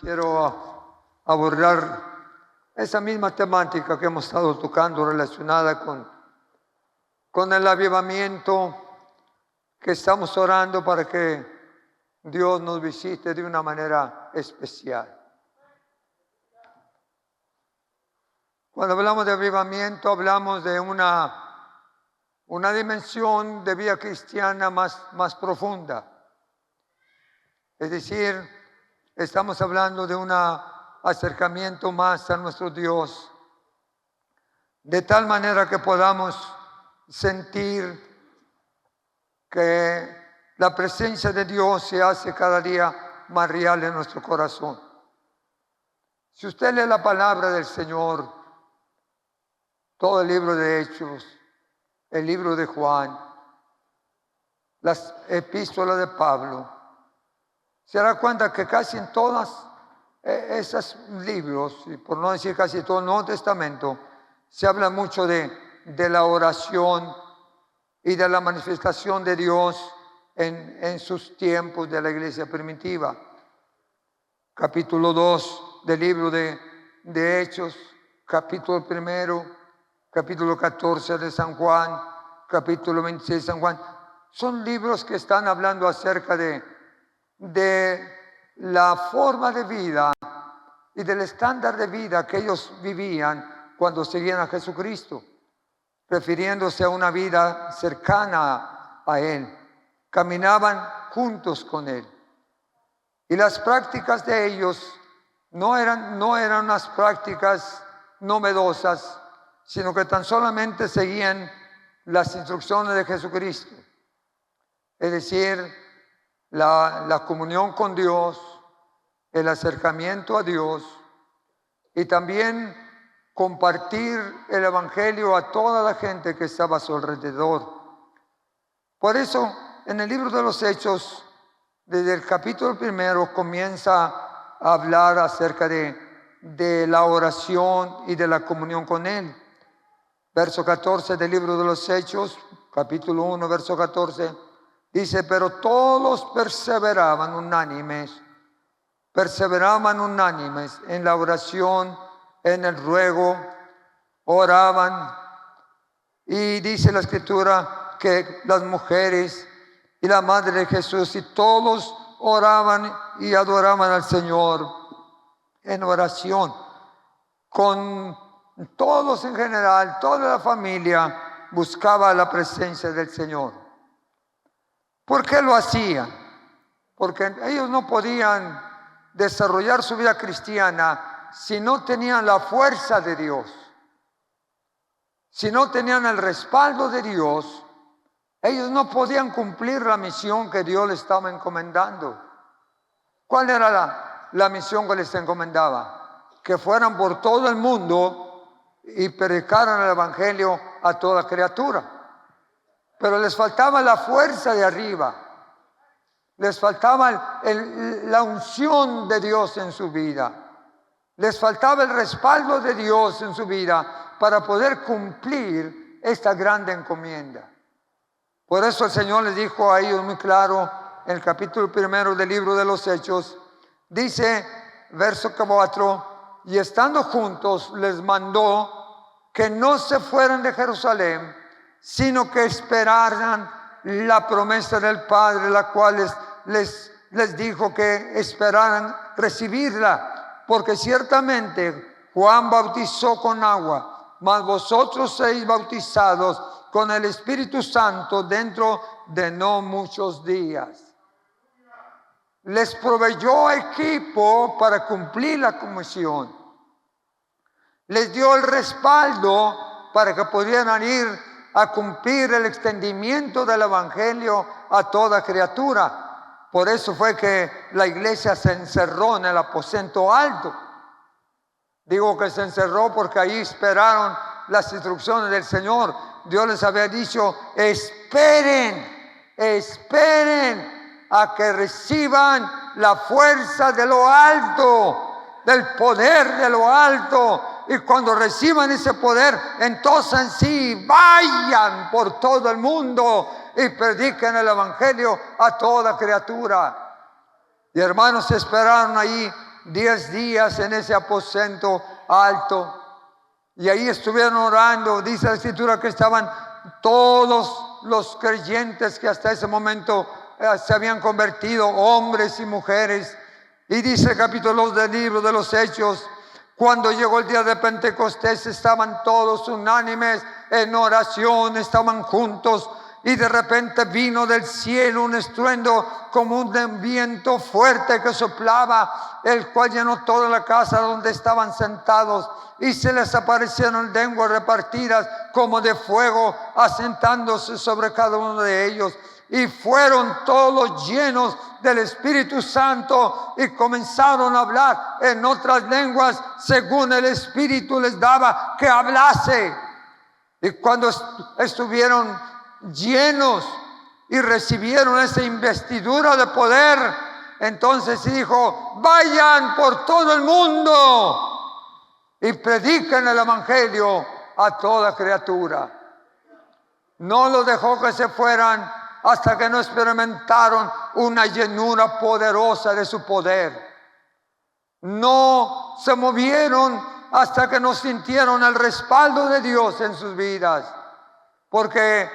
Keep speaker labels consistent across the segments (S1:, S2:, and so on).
S1: quiero abordar esa misma temática que hemos estado tocando relacionada con el avivamiento, que estamos orando para que Dios nos visite de una manera especial. Cuando hablamos de avivamiento, hablamos de una dimensión de vida cristiana más profunda. Es decir, estamos hablando de un acercamiento más a nuestro Dios, de tal manera que podamos sentir que la presencia de Dios se hace cada día más real en nuestro corazón. Si usted lee la palabra del Señor, todo el libro de Hechos, el libro de Juan, las epístolas de Pablo, se dará cuenta que casi en todos esos libros, y por no decir casi todo el Nuevo Testamento, se habla mucho de la oración y de la manifestación de Dios en sus tiempos de la iglesia primitiva. Capítulo 2 del libro de Hechos, capítulo 1, capítulo 14 de San Juan, capítulo 26 de San Juan. Son libros que están hablando acerca de la forma de vida y del estándar de vida que ellos vivían cuando seguían a Jesucristo, refiriéndose a una vida cercana a Él. Caminaban juntos con Él. Y las prácticas de ellos no eran unas prácticas novedosas, sino que tan solamente seguían las instrucciones de Jesucristo. Es decir, la comunión con Dios, el acercamiento a Dios y también compartir el evangelio a toda la gente que estaba a su alrededor. Por eso, en el libro de los Hechos, desde el capítulo 1, comienza a hablar acerca de la oración y de la comunión con Él. Verso 14 del libro de los Hechos, capítulo 1, verso 14, dice: pero todos perseveraban unánimes en la oración, en el ruego, oraban. Y dice la Escritura que las mujeres y la madre de Jesús y todos oraban y adoraban al Señor en oración. Con todos en general, toda la familia buscaba la presencia del Señor. ¿Por qué lo hacían? Porque ellos no podían desarrollar su vida cristiana si no tenían la fuerza de Dios, si no tenían el respaldo de Dios. Ellos no podían cumplir la misión que Dios les estaba encomendando. ¿Cuál era la misión que les encomendaba? Que fueran por todo el mundo y predicaran el evangelio a toda criatura. Pero les faltaba la fuerza de arriba. Les faltaba la unción de Dios en su vida. Les faltaba el respaldo de Dios en su vida para poder cumplir esta grande encomienda. Por eso el Señor les dijo a ellos muy claro en el capítulo 1 del libro de los Hechos. Dice, verso 4, y estando juntos les mandó que no se fueran de Jerusalén, sino que esperaran la promesa del Padre, la cual les dijo que esperaran recibirla, porque ciertamente Juan bautizó con agua, mas vosotros seréis bautizados con el Espíritu Santo dentro de no muchos días. Les proveyó equipo para cumplir la comisión. Les dio el respaldo para que pudieran ir a cumplir el extendimiento del evangelio a toda criatura. Por eso fue que la iglesia se encerró en el aposento alto. Digo que se encerró porque ahí esperaron las instrucciones del Señor. Dios les había dicho: esperen a que reciban la fuerza de lo alto, del poder de lo alto. Y cuando reciban ese poder, entonces sí, vayan por todo el mundo y prediquen el evangelio a toda criatura. Y hermanos, esperaron ahí 10 días en ese aposento alto. Y ahí estuvieron orando. Dice la Escritura que estaban todos los creyentes que hasta ese momento se habían convertido, hombres y mujeres. Y dice el capítulo 2 del libro de los Hechos: cuando llegó el día de Pentecostés, estaban todos unánimes en oración, estaban juntos. Y de repente vino del cielo un estruendo como un viento fuerte que soplaba, el cual llenó toda la casa donde estaban sentados. Y se les aparecieron lenguas repartidas como de fuego, asentándose sobre cada uno de ellos. Y fueron todos llenos del Espíritu Santo y comenzaron a hablar en otras lenguas según el Espíritu les daba que hablase. Y cuando estuvieron llenos y recibieron esa investidura de poder, entonces dijo: vayan por todo el mundo y prediquen el Evangelio a toda criatura. No los dejó que se fueran hasta que no experimentaron una llenura poderosa de su poder. No se movieron hasta que no sintieron el respaldo de Dios en sus vidas. Porque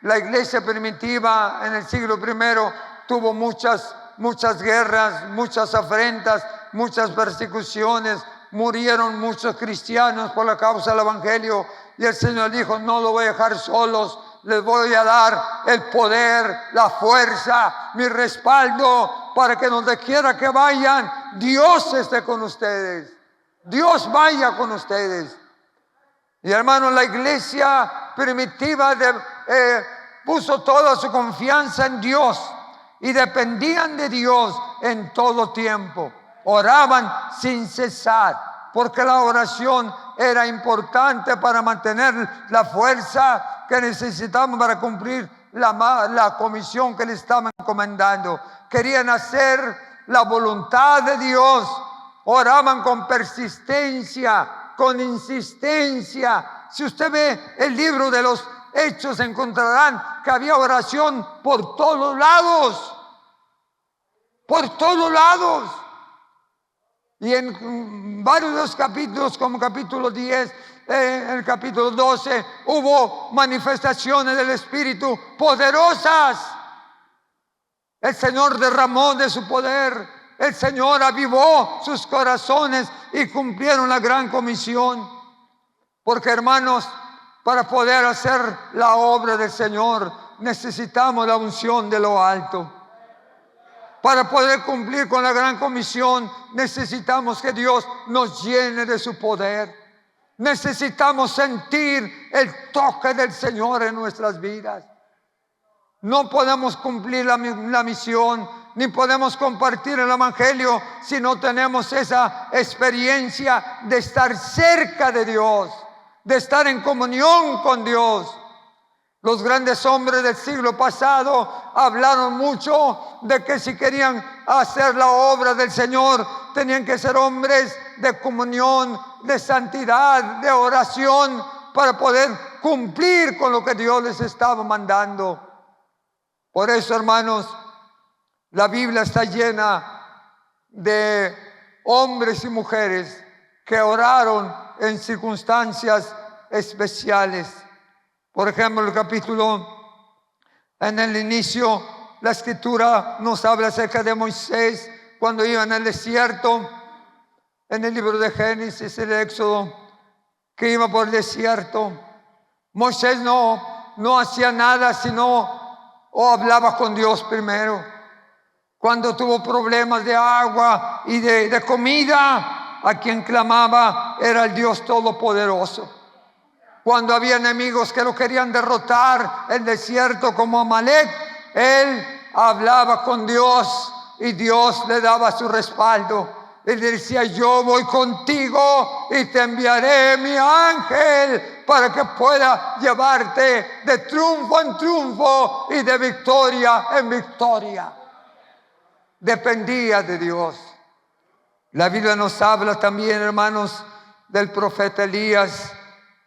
S1: la iglesia primitiva en el siglo I tuvo muchas guerras, muchas afrentas, muchas persecuciones. Murieron muchos cristianos por la causa del Evangelio. Y el Señor dijo: no los voy a dejar solos. Les voy a dar el poder, la fuerza, mi respaldo, para que donde quiera que vayan, Dios esté con ustedes. Dios vaya con ustedes. Y hermanos, la iglesia primitiva puso toda su confianza en Dios y dependían de Dios en todo tiempo. Oraban sin cesar, porque la oración era importante para mantener la fuerza que necesitaban para cumplir la comisión que le estaban encomendando. Querían hacer la voluntad de Dios. Oraban con persistencia, con insistencia. Si usted ve el libro de los Hechos, encontrarán que había oración por todos lados. Por todos lados. Y en varios de los capítulos, como capítulo 10, en el capítulo 12, hubo manifestaciones del Espíritu poderosas. El Señor derramó de su poder. El Señor avivó sus corazones y cumplieron la gran comisión. Porque, hermanos, para poder hacer la obra del Señor necesitamos la unción de lo alto. Para poder cumplir con la gran comisión necesitamos que Dios nos llene de su poder. Necesitamos sentir el toque del Señor en nuestras vidas. No podemos cumplir la misión, ni podemos compartir el Evangelio si no tenemos esa experiencia de estar cerca de Dios, de estar en comunión con Dios. Los grandes hombres del siglo pasado hablaron mucho de que si querían hacer la obra del Señor, tenían que ser hombres de comunión, de santidad, de oración, para poder cumplir con lo que Dios les estaba mandando. Por eso, hermanos, la Biblia está llena de hombres y mujeres que oraron en circunstancias especiales. Por ejemplo, en el inicio, la Escritura nos habla acerca de Moisés cuando iba en el desierto. En el libro de Génesis, el Éxodo, que iba por el desierto. Moisés no hacía nada sino o hablaba con Dios primero. Cuando tuvo problemas de agua y de comida, a quien clamaba era el Dios Todopoderoso. Cuando había enemigos que lo querían derrotar, el desierto como Amalek, él hablaba con Dios y Dios le daba su respaldo. Él decía: yo voy contigo y te enviaré mi ángel para que pueda llevarte de triunfo en triunfo y de victoria en victoria. Dependía de Dios. La Biblia nos habla también, hermanos, del profeta Elías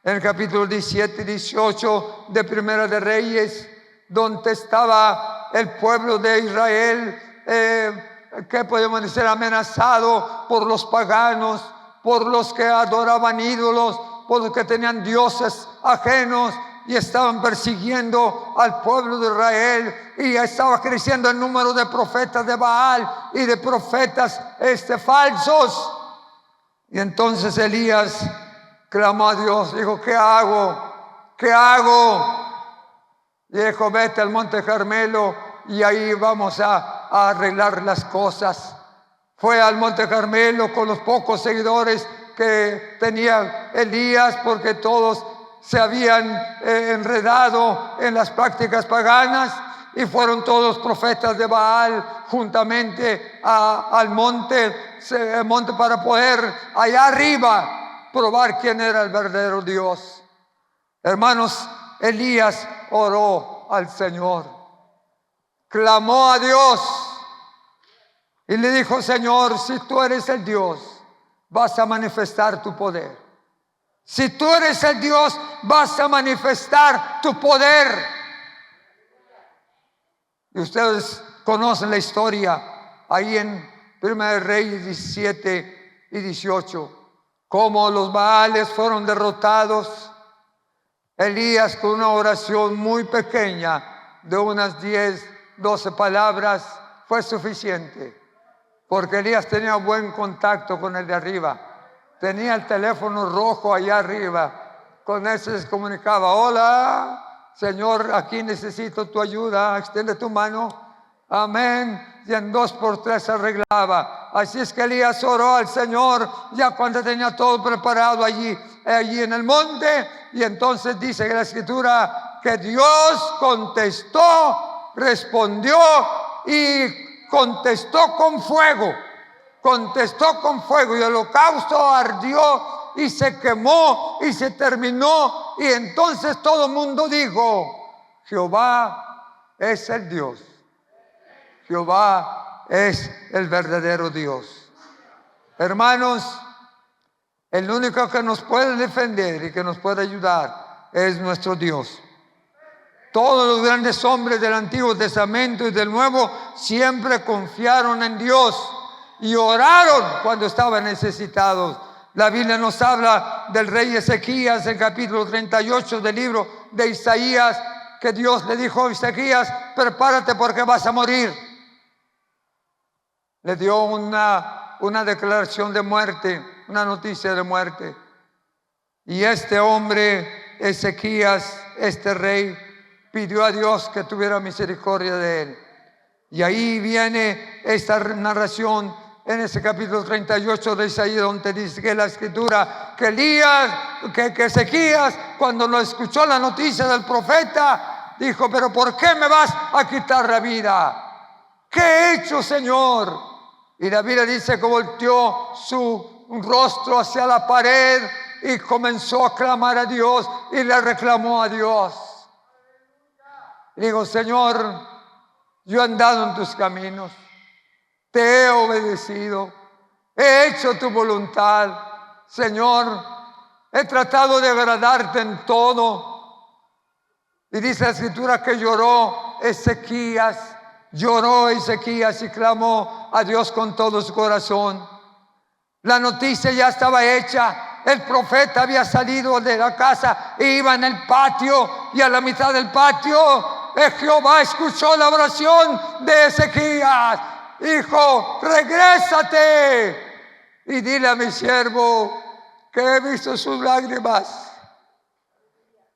S1: en el capítulo 17 y 18 de Primera de Reyes, donde estaba el pueblo de Israel ¿qué podemos decir? Amenazado por los paganos, por los que adoraban ídolos, por los que tenían dioses ajenos y estaban persiguiendo al pueblo de Israel, y estaba creciendo el número de profetas de Baal y de profetas falsos. Y entonces Elías clamó a Dios, dijo: ¿qué hago? ¿Qué hago? Y dijo: vete al monte Carmelo y ahí vamos a arreglar las cosas. Fue al monte Carmelo con los pocos seguidores que tenía Elías, porque todos se habían enredado en las prácticas paganas, y fueron todos profetas de Baal juntamente al monte para poder allá arriba probar quién era el verdadero Dios. Hermanos, Elías oró al Señor, clamó a Dios y le dijo: Señor, si tú eres el Dios, vas a manifestar tu poder. Si tú eres el Dios, vas a manifestar tu poder. Y ustedes conocen la historia ahí en 1 Reyes 17 y 18, cómo los Baales fueron derrotados. Elías, con una oración muy pequeña de unas 10, 12 palabras, fue suficiente, porque Elías tenía buen contacto con el de arriba. Tenía el teléfono rojo allá arriba, con eso se comunicaba: hola, Señor, aquí necesito tu ayuda, extiende tu mano, amén. Y en 2 por 3 se arreglaba. Así es que Elías oró al Señor ya cuando tenía todo preparado allí en el monte. Y entonces dice que la Escritura que Dios contestó, respondió y contestó con fuego. Contestó con fuego, y el holocausto ardió y se quemó y se terminó. Y entonces todo el mundo dijo: Jehová es el Dios. Jehová es el verdadero Dios. Hermanos, el único que nos puede defender y que nos puede ayudar es nuestro Dios. Todos los grandes hombres del Antiguo Testamento y del Nuevo siempre confiaron en Dios y oraron cuando estaban necesitados. La Biblia nos habla del rey Ezequías en capítulo 38 del libro de Isaías, que Dios le dijo a Ezequías: prepárate porque vas a morir. Le dio una declaración de muerte, una noticia de muerte. Y este hombre, Ezequías, este rey, pidió a Dios que tuviera misericordia de él. Y ahí viene esta narración en ese capítulo 38 de Isaías, donde dice que la Escritura, que Ezequías, cuando lo escuchó la noticia del profeta, dijo: pero ¿por qué me vas a quitar la vida? ¿Qué he hecho, Señor? Y la Biblia dice que volteó su rostro hacia la pared y comenzó a clamar a Dios y le reclamó a Dios. Y digo: Señor, yo he andado en tus caminos, te he obedecido, he hecho tu voluntad, Señor, he tratado de agradarte en todo. Y dice la Escritura que lloró Ezequías y clamó a Dios con todo su corazón. La noticia ya estaba hecha. El profeta había salido de la casa e iba en el patio, y a la mitad del patio Jehová escuchó la oración de Ezequías. Hijo, regrésate y dile a mi siervo que he visto sus lágrimas,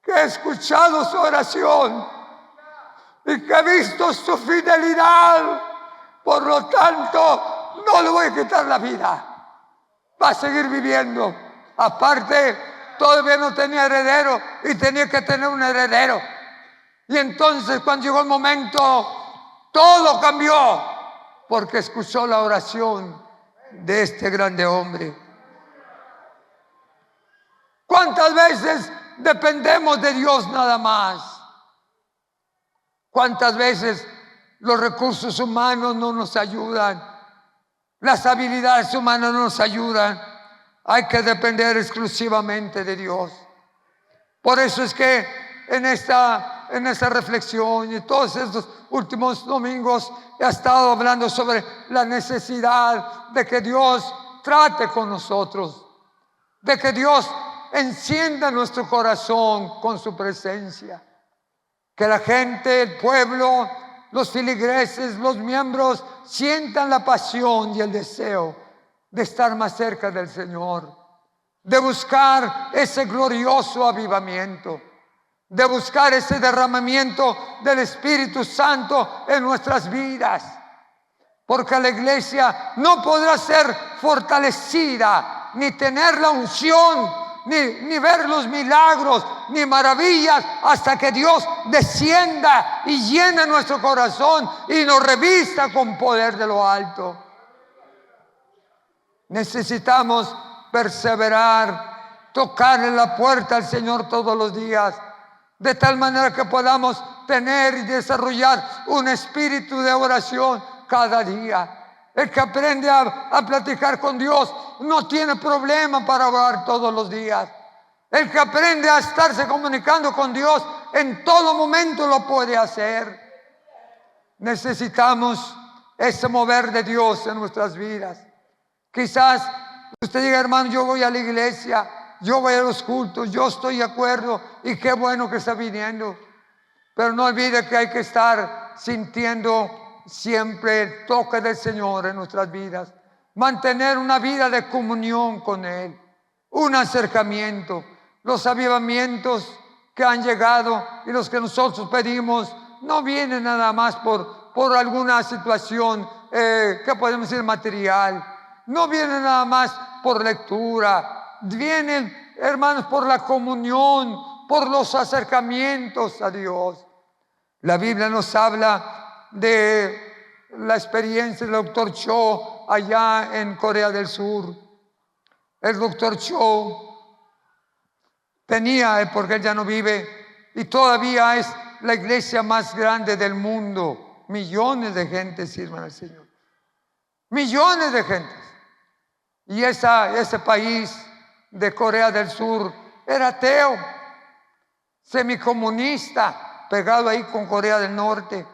S1: que he escuchado su oración y que he visto su fidelidad. Por lo tanto, no le voy a quitar la vida, va a seguir viviendo. Aparte, todavía no tenía heredero y tenía que tener un heredero. Y entonces, cuando llegó el momento, todo cambió, porque escuchó la oración de este grande hombre. ¿Cuántas veces dependemos de Dios nada más? ¿Cuántas veces los recursos humanos no nos ayudan? Las habilidades humanas no nos ayudan. Hay que depender exclusivamente de Dios. Por eso es que en esta en esa reflexión y todos estos últimos domingos he estado hablando sobre la necesidad de que Dios trate con nosotros, de que Dios encienda nuestro corazón con su presencia, que la gente, el pueblo, los filigreses, los miembros sientan la pasión y el deseo de estar más cerca del Señor, de buscar ese glorioso avivamiento, de buscar ese derramamiento del Espíritu Santo en nuestras vidas, porque la iglesia no podrá ser fortalecida, ni tener la unción, ni ver los milagros, ni maravillas, hasta que Dios descienda y llene nuestro corazón y nos revista con poder de lo alto. Necesitamos perseverar, tocarle la puerta al Señor todos los días, de tal manera que podamos tener y desarrollar un espíritu de oración cada día. El que aprende a platicar con Dios no tiene problema para orar todos los días. El que aprende a estarse comunicando con Dios en todo momento lo puede hacer. Necesitamos ese mover de Dios en nuestras vidas. Quizás usted diga, hermano, yo voy a la iglesia, yo voy a los cultos, yo estoy de acuerdo y qué bueno que está viniendo. Pero no olvide que hay que estar sintiendo siempre el toque del Señor en nuestras vidas. Mantener una vida de comunión con Él, un acercamiento. Los avivamientos que han llegado y los que nosotros pedimos no vienen nada más por alguna situación que podemos decir material. No vienen nada más por lectura. Vienen, hermanos, por la comunión, por los acercamientos a Dios. La Biblia nos habla de la experiencia del doctor Cho allá en Corea del Sur. El doctor Cho tenía, porque él ya no vive, y todavía es la iglesia más grande del mundo. Millones de gente sirven al Señor. Millones de gentes. Y ese país de Corea del Sur era ateo, semicomunista, pegado ahí con Corea del Norte.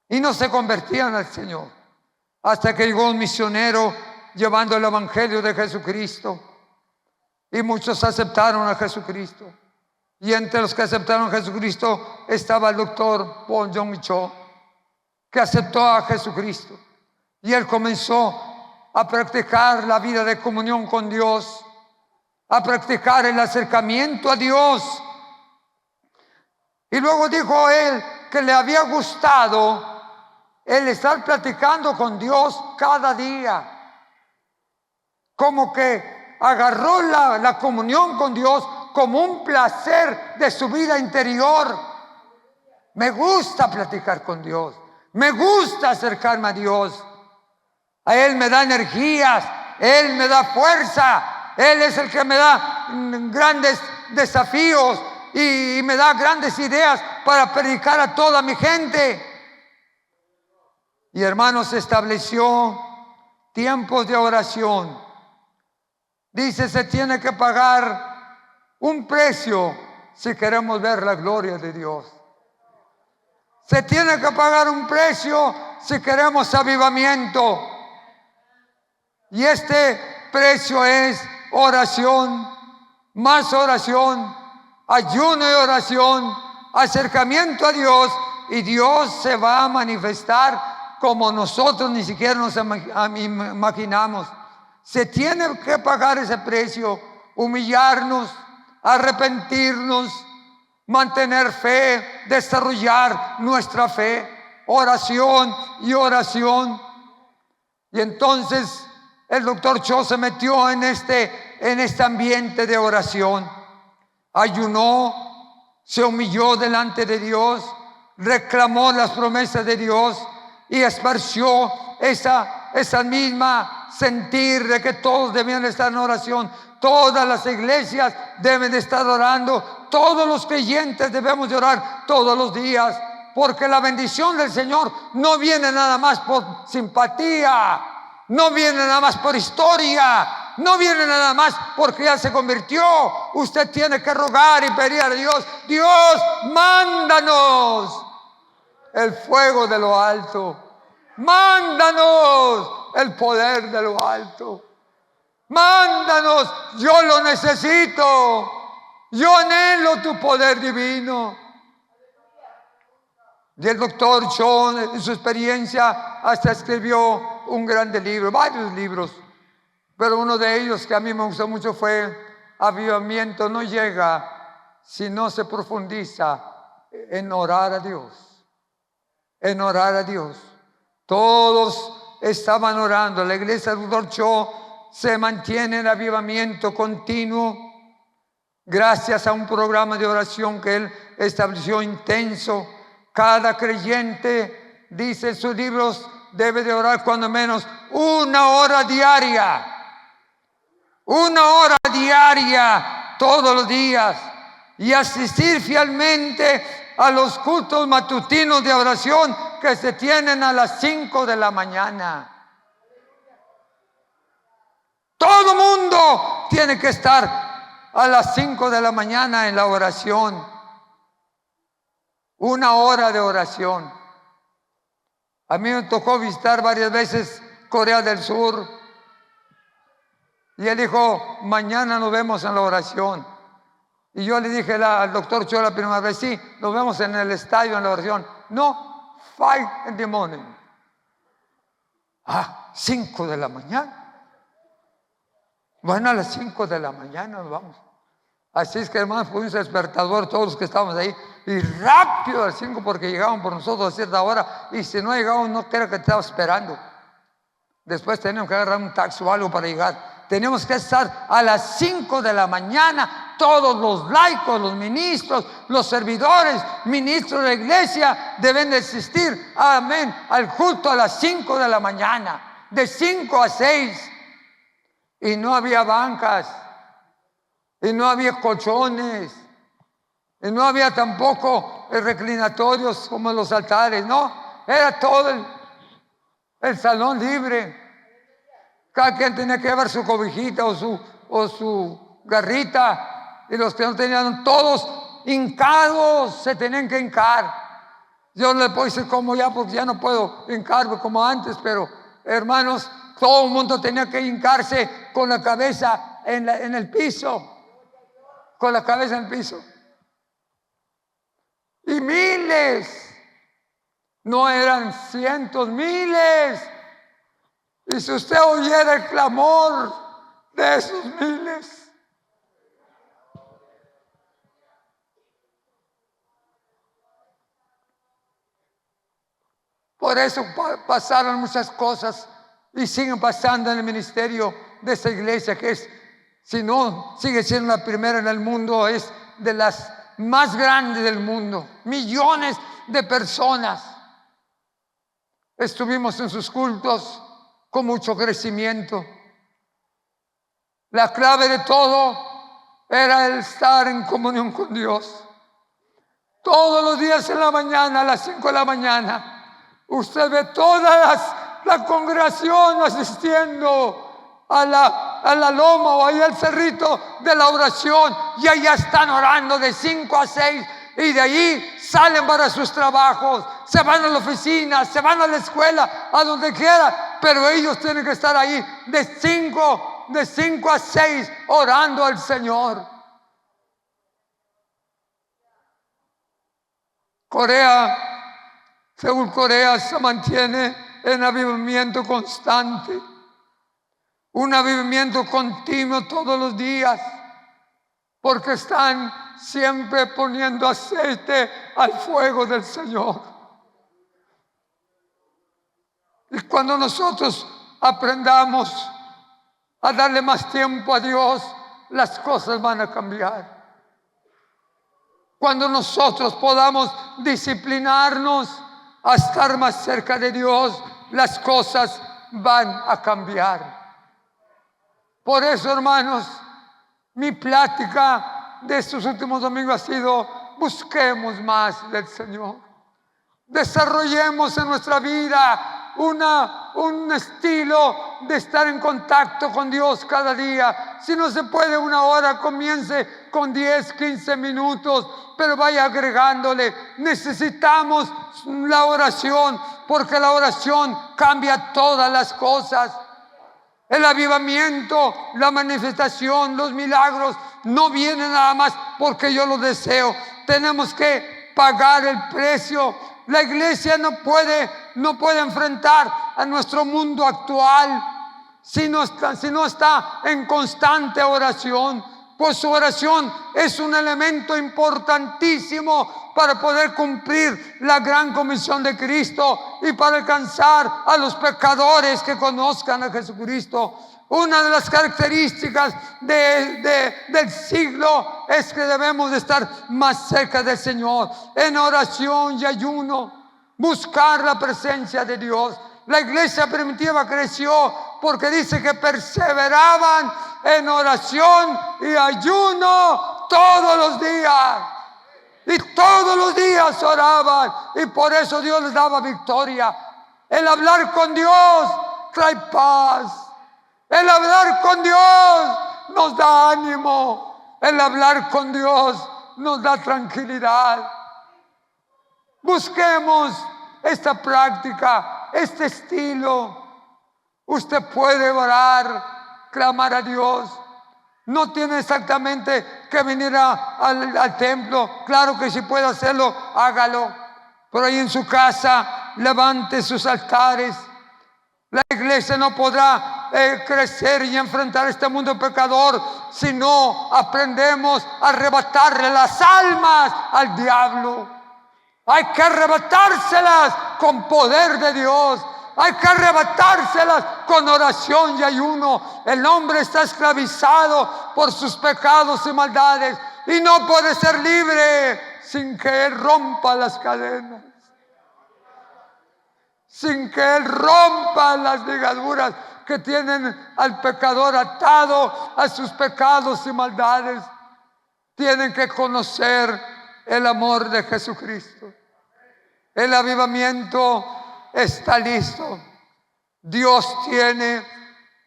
S1: Y no se convertían al Señor hasta que llegó un misionero llevando el evangelio de Jesucristo, y muchos aceptaron a Jesucristo. Y entre los que aceptaron a Jesucristo estaba el doctor Paul Jong-cho, que aceptó a Jesucristo, y él comenzó a practicar la vida de comunión con Dios, a practicar el acercamiento a Dios. Y luego dijo él que le había gustado el estar platicando con Dios cada día. Como que agarró la comunión con Dios como un placer de su vida interior. Me gusta platicar con Dios. Me gusta acercarme a Dios. A Él me da energías. Él me da fuerza. Él es el que me da grandes desafíos y me da grandes ideas para predicar a toda mi gente. Y hermanos, estableció tiempos de oración. Dice, se tiene que pagar un precio si queremos ver la gloria de Dios. Se tiene que pagar un precio si queremos avivamiento. Y este precio es oración, más oración, ayuno y oración, acercamiento a Dios, y Dios se va a manifestar como nosotros ni siquiera nos imaginamos. Se tiene que pagar ese precio, humillarnos, arrepentirnos, mantener fe, desarrollar nuestra fe, oración y oración. Y entonces el doctor Cho se metió en este ambiente de oración. Ayunó, se humilló delante de Dios, reclamó las promesas de Dios y esparció esa misma sentir de que todos debían estar en oración. Todas las iglesias deben de estar orando. Todos los creyentes debemos de orar todos los días, porque la bendición del Señor no viene nada más por simpatía, no viene nada más por historia, no viene nada más porque ya se convirtió. Usted tiene que rogar y pedir a Dios: Dios, mándanos el fuego de lo alto, mándanos el poder de lo alto, mándanos, yo lo necesito, yo anhelo tu poder divino. Y el doctor John, en su experiencia, hasta escribió un grande libro, varios libros, pero uno de ellos que a mí me gustó mucho fue: avivamiento no llega si no se profundiza en orar a Dios, en orar a Dios. Todos estaban orando. La iglesia del doctor Cho se mantiene en avivamiento continuo gracias a un programa de oración que él estableció intenso. Cada creyente, dice en sus libros, debe de orar cuando menos 1 hora diaria. 1 hora diaria, todos los días. Y asistir fielmente a los cultos matutinos de oración que se tienen a las 5 de la mañana. Todo mundo tiene que estar a las 5 de la mañana en la oración. 1 hora de oración. A mí me tocó visitar varias veces Corea del Sur. Y él dijo: mañana nos vemos en la oración. Y yo le dije al doctor Cho la primera vez: sí, nos vemos en el estadio en la oración. No, 5 in the morning. 5 de la mañana. Bueno, a las 5 de la mañana nos vamos. Así es que, hermanos, pusimos un despertador todos los que estábamos ahí, y rápido a las 5, porque llegaban por nosotros a cierta hora, y si no llegaban, no creo que estaba esperando. Después teníamos que agarrar un taxi o algo para llegar. Teníamos que estar a las 5 de la mañana, todos los laicos, los ministros, los servidores, ministros de la iglesia deben de asistir, amén, al culto a las 5 de la mañana, de 5 a 6. Y no había bancas, y no había colchones, y no había tampoco reclinatorios como en los altares, no, era todo el salón libre. Cada quien tenía que llevar su cobijita o su garrita, y los que no tenían, todos hincados, se tenían que hincar. Yo no le puedo decir cómo ya, porque ya no puedo hincarme como antes, pero hermanos, todo el mundo tenía que hincarse con la cabeza en el piso, con la cabeza en el piso. Y miles, no eran cientos, miles. Y si usted oyera el clamor de esos miles, por eso pasaron muchas cosas y siguen pasando en el ministerio de esta iglesia, que es, si no sigue siendo la primera en el mundo, es de las más grandes del mundo. Millones de personas estuvimos en sus cultos con mucho crecimiento. La clave de todo era el estar en comunión con Dios. Todos los días en la mañana, a las 5 de la mañana, usted ve toda la congregación asistiendo a la loma o ahí al cerrito de la oración, y allá están orando de 5 a 6, y de ahí salen para sus trabajos, se van a la oficina, se van a la escuela, a donde quiera, pero ellos tienen que estar ahí de 5 a 6 orando al Señor. Seúl, Corea, se mantiene en avivamiento constante, un avivamiento continuo todos los días, porque están siempre poniendo aceite al fuego del Señor. Y cuando nosotros aprendamos a darle más tiempo a Dios, las cosas van a cambiar. Cuando nosotros podamos disciplinarnos a estar más cerca de Dios, las cosas van a cambiar. Por eso, hermanos, mi plática de estos últimos domingos ha sido: busquemos más del Señor, desarrollemos en nuestra vida un estilo de estar en contacto con Dios cada día. Si no se puede 1 hora, comience con 10, 15 minutos, pero vaya agregándole. Necesitamos la oración, porque la oración cambia todas las cosas. El avivamiento, la manifestación, los milagros no vienen nada más porque yo lo deseo. Tenemos que pagar el precio. La iglesia no puede enfrentar a nuestro mundo actual si no está en constante oración. Pues su oración es un elemento importantísimo para poder cumplir la gran comisión de Cristo y para alcanzar a los pecadores que conozcan a Jesucristo. Una de las características del siglo es que debemos de estar más cerca del Señor, en oración y ayuno, buscar la presencia de Dios. La iglesia primitiva creció porque dice que perseveraban en oración y ayuno todos los días. Y todos los días oraban, y por eso Dios les daba victoria. El hablar con Dios trae paz. El hablar con Dios nos da ánimo. El hablar con Dios nos da tranquilidad. Busquemos esta práctica, este estilo. Usted puede orar, clamar a Dios. No tiene exactamente que venir al templo. Claro que si puede hacerlo, hágalo. Pero ahí en su casa, levante sus altares. La iglesia no podrá crecer y enfrentar este mundo pecador si no aprendemos a arrebatarle las almas al diablo. Hay que arrebatárselas con poder de Dios. Hay que arrebatárselas con oración y ayuno. El hombre está esclavizado por sus pecados y maldades y no puede ser libre sin que Él rompa las cadenas, sin que Él rompa las ligaduras que tienen al pecador atado a sus pecados y maldades. Tienen que conocer el amor de Jesucristo. El avivamiento está listo. Dios tiene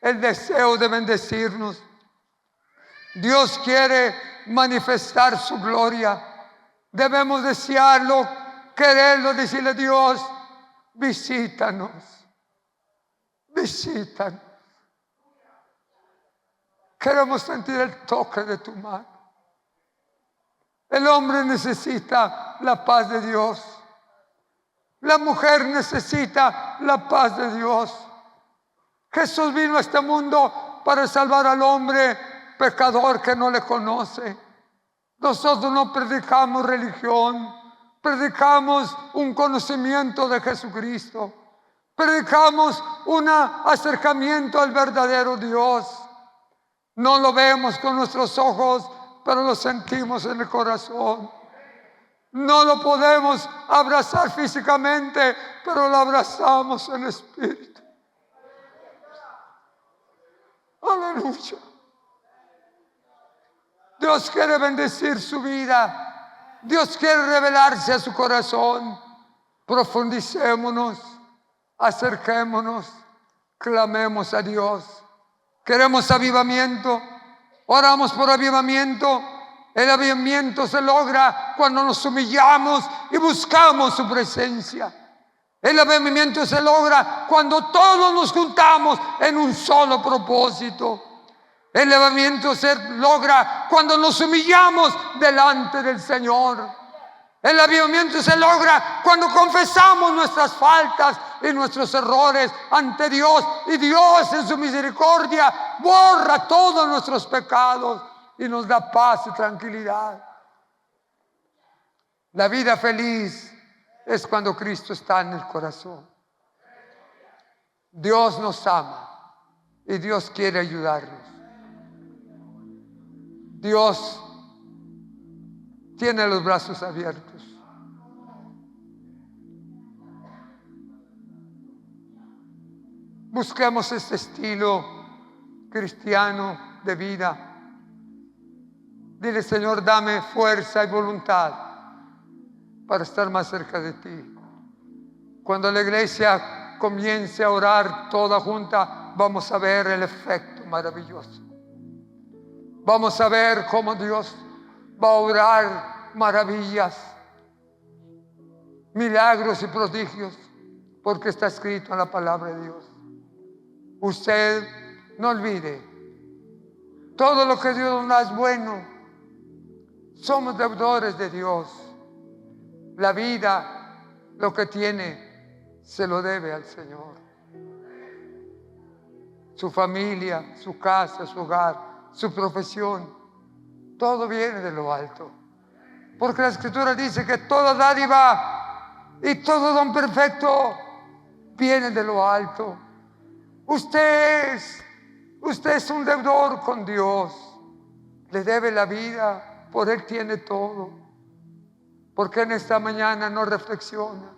S1: el deseo de bendecirnos. Dios quiere manifestar su gloria. Debemos desearlo, quererlo, decirle a Dios: visítanos, visítanos. Queremos sentir el toque de tu mano. El hombre necesita la paz de Dios. La mujer necesita la paz de Dios. Jesús vino a este mundo para salvar al hombre pecador que no le conoce. Nosotros no predicamos religión, predicamos un conocimiento de Jesucristo. Predicamos un acercamiento al verdadero Dios. No lo vemos con nuestros ojos, pero lo sentimos en el corazón. No lo podemos abrazar físicamente, pero lo abrazamos en espíritu. Aleluya. Dios quiere bendecir su vida. Dios quiere revelarse a su corazón. Profundicémonos, acerquémonos, clamemos a Dios. Queremos avivamiento, oramos por avivamiento. El avivamiento se logra cuando nos humillamos y buscamos su presencia. El avivamiento se logra cuando todos nos juntamos en un solo propósito. El avivamiento se logra cuando nos humillamos delante del Señor. El avivamiento se logra cuando confesamos nuestras faltas y nuestros errores ante Dios. Y Dios en su misericordia borra todos nuestros pecados y nos da paz y tranquilidad. La vida feliz es cuando Cristo está en el corazón. Dios nos ama y Dios quiere ayudarnos. Dios tiene los brazos abiertos. Busquemos este estilo cristiano de vida. Dile: Señor, dame fuerza y voluntad para estar más cerca de ti. Cuando la iglesia comience a orar toda junta, vamos a ver el efecto maravilloso. Vamos a ver cómo Dios va a obrar maravillas, milagros y prodigios, porque está escrito en la palabra de Dios. Usted no olvide, todo lo que Dios nos da es bueno. Somos deudores de Dios. La vida, lo que tiene, se lo debe al Señor. Su familia, su casa, su hogar, su profesión, todo viene de lo alto. Porque la Escritura dice que toda dádiva y todo don perfecto viene de lo alto. Usted es un deudor con Dios. Le debe la vida, por Él tiene todo. Porque en esta mañana no reflexiona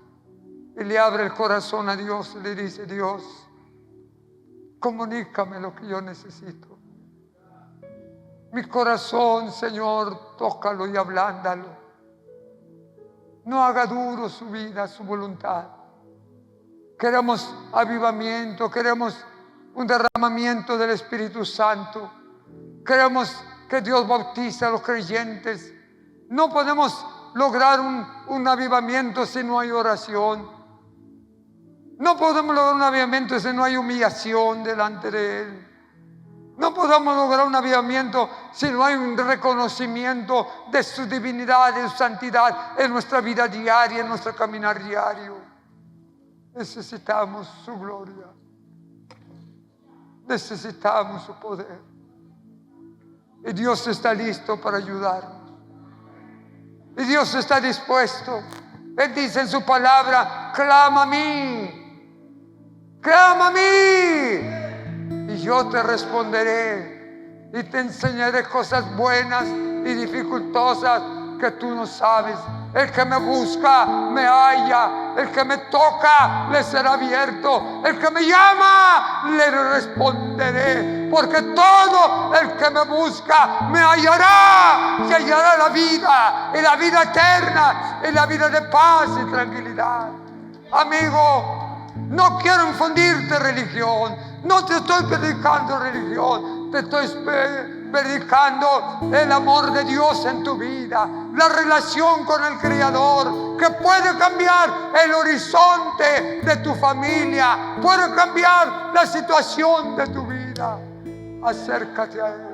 S1: y le abre el corazón a Dios y le dice: Dios, comunícame lo que yo necesito. Mi corazón, Señor, tócalo y ablándalo. No haga duro su vida, su voluntad. Queremos avivamiento, queremos un derramamiento del Espíritu Santo. Queremos que Dios bautice a los creyentes. No podemos lograr un avivamiento si no hay oración. No podemos lograr un avivamiento si no hay humillación delante de Él. No podemos lograr un avivamiento si no hay un reconocimiento de su divinidad, de su santidad en nuestra vida diaria, en nuestro caminar diario. Necesitamos su gloria. Necesitamos su poder. Y Dios está listo para ayudarnos. Y Dios está dispuesto. Él dice en su palabra: clama a mí. Clama a mí. Y yo te responderé y te enseñaré cosas buenas y dificultosas que tú no sabes. El que me busca, me halla. El que me toca, le será abierto. El que me llama, le responderé. Porque todo el que me busca, me hallará. Y hallará la vida, y la vida eterna, y la vida de paz y tranquilidad. Amigo, no quiero infundirte religión. No te estoy predicando religión. Te estoy predicando el amor de Dios en tu vida, la relación con el Creador, que puede cambiar el horizonte de tu familia, puede cambiar la situación de tu vida. Acércate a Él.